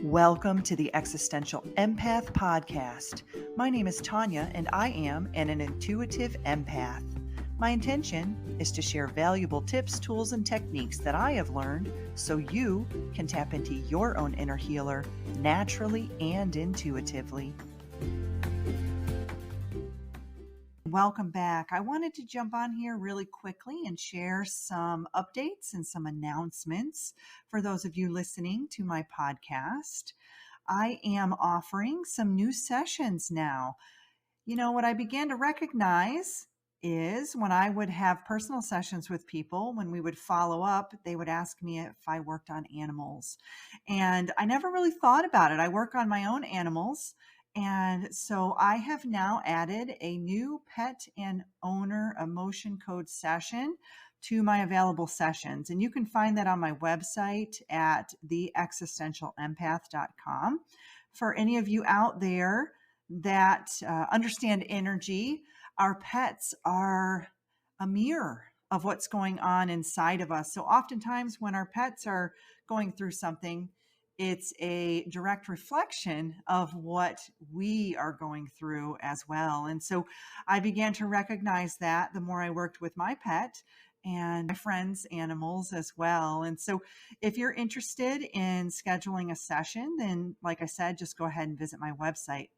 Welcome to the Existential Empath Podcast. My name is Tanya, and I am an intuitive empath. My intention is to share valuable tips, tools, and techniques that I have learned so you can tap into your own inner healer naturally and intuitively. Welcome back. I wanted to jump on here really quickly and share some updates and some announcements for those of you listening to my podcast. I am offering some new sessions now. What I began to recognize is when I would have personal sessions with people, when we would follow up, they would ask me if I worked on animals. And I never really thought about it. I work on my own animals. And so I have now added a new pet and owner emotion code session to my available sessions. And you can find that on my website at theexistentialempath.com. For any of you out there that understand energy, our pets are a mirror of what's going on inside of us. So oftentimes when our pets are going through something, it's a direct reflection of what we are going through as well. And so I began to recognize that the more I worked with my pet and my friends' animals as well. And so if you're interested in scheduling a session, then like I said, just go ahead and visit my website.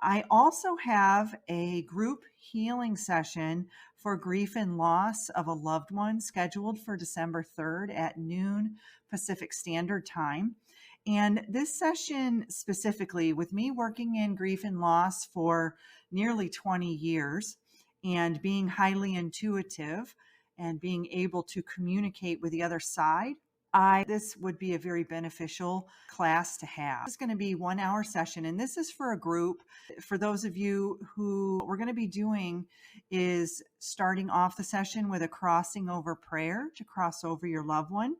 I also have a group healing session for grief and loss of a loved one scheduled for December 3rd at noon Pacific Standard Time. And this session specifically, with me working in grief and loss for nearly 20 years and being highly intuitive and being able to communicate with the other side, this would be a very beneficial class to have. It's going to be 1 hour session, and this is for a group. For those of you who we're going to be doing is starting off the session with a crossing over prayer to cross over your loved one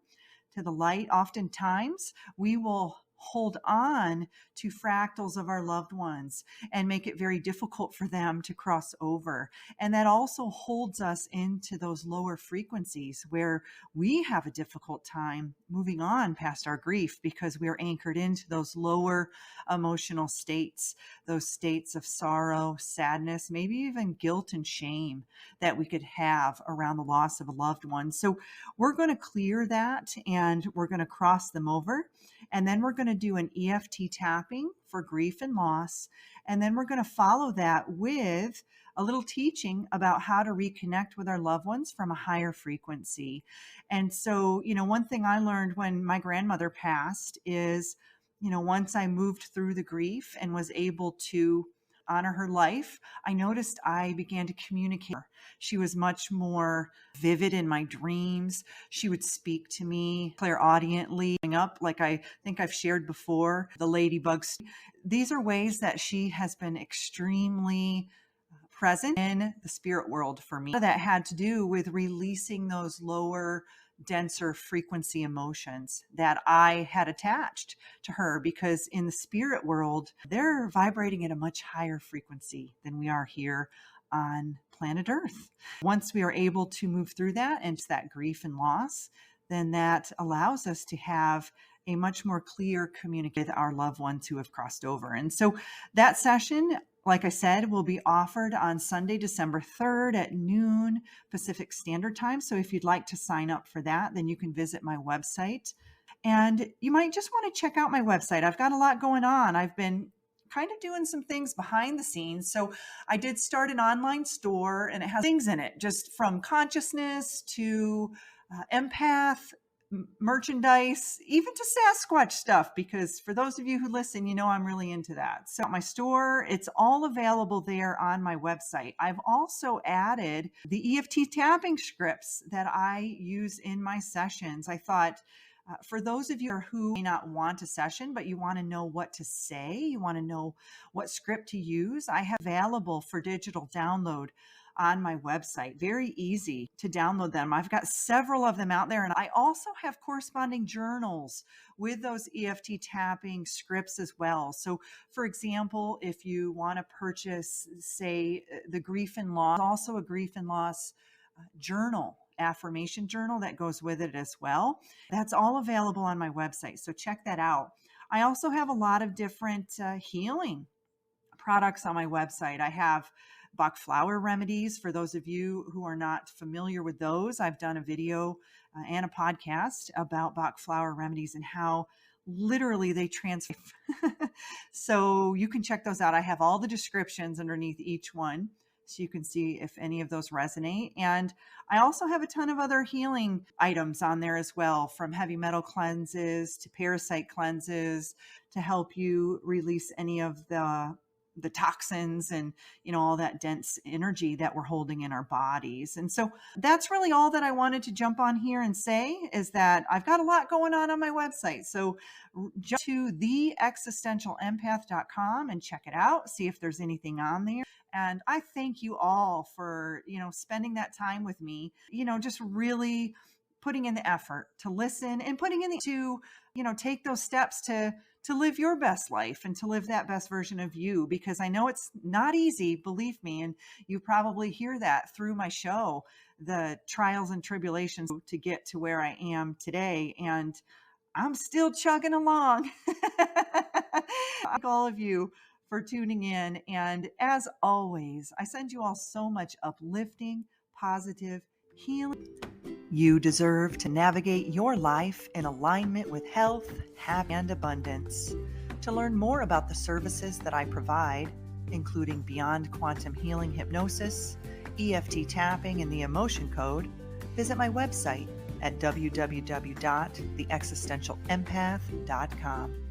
to the light. Oftentimes, we will hold on to fractals of our loved ones and make it very difficult for them to cross over. And that also holds us into those lower frequencies where we have a difficult time moving on past our grief because we're anchored into those lower emotional states, those states of sorrow, sadness, maybe even guilt and shame that we could have around the loss of a loved one. So we're going to clear that and we're going to cross them over. And then we're going to do an EFT tapping for grief and loss. And then we're going to follow that with a little teaching about how to reconnect with our loved ones from a higher frequency. And so, one thing I learned when my grandmother passed is, once I moved through the grief and was able to honor her life, I noticed I began to communicate. She was much more vivid in my dreams. She would speak to me clairaudiently, up like I think I've shared before, the ladybugs. These are ways that she has been extremely present in the spirit world for me. That had to do with releasing those lower, denser frequency emotions that I had attached to her, because in the spirit world, they're vibrating at a much higher frequency than we are here on planet Earth. Once we are able to move through that into that grief and loss, then that allows us to have a much more clear communication with our loved ones who have crossed over. And so that session, like I said, will be offered on Sunday, December 3rd at noon Pacific Standard Time. So if you'd like to sign up for that, then you can visit my website. And you might just want to check out my website. I've got a lot going on. I've been kind of doing some things behind the scenes. So I did start an online store, and it has things in it, just from consciousness to empath, merchandise, even to Sasquatch stuff, because for those of you who listen, I'm really into that. So my store, it's all available there on my website. I've also added the EFT tapping scripts that I use in my sessions. I thought for those of you who may not want a session, but you want to know what to say, you want to know what script to use, I have available for digital download on my website. Very easy to download them. I've got several of them out there, and I also have corresponding journals with those EFT tapping scripts as well. So for example, if you want to purchase, say, the grief and loss, also a grief and loss journal, affirmation journal that goes with it as well. That's all available on my website. So check that out. I also have a lot of different healing products on my website. I have Bach flower remedies. For those of you who are not familiar with those, I've done a video and a podcast about Bach flower remedies and how literally they transform. So you can check those out. I have all the descriptions underneath each one, so you can see if any of those resonate. And I also have a ton of other healing items on there as well, from heavy metal cleanses to parasite cleanses to help you release any of the toxins and all that dense energy that we're holding in our bodies. And so that's really all that I wanted to jump on here and say, is that I've got a lot going on my website. So jump to theexistentialempath.com and check it out, see if there's anything on there. And I thank you all for spending that time with me, just really putting in the effort to listen and putting in the to take those steps to live your best life and to live that best version of you, because I know it's not easy, believe me. And you probably hear that through my show, the trials and tribulations to get to where I am today. And I'm still chugging along. Thank all of you for tuning in. And as always, I send you all so much uplifting, positive, healing. You deserve to navigate your life in alignment with health, happiness, and abundance. To learn more about the services that I provide, including Beyond Quantum Healing Hypnosis, EFT tapping, and the Emotion Code, visit my website at www.theexistentialempath.com.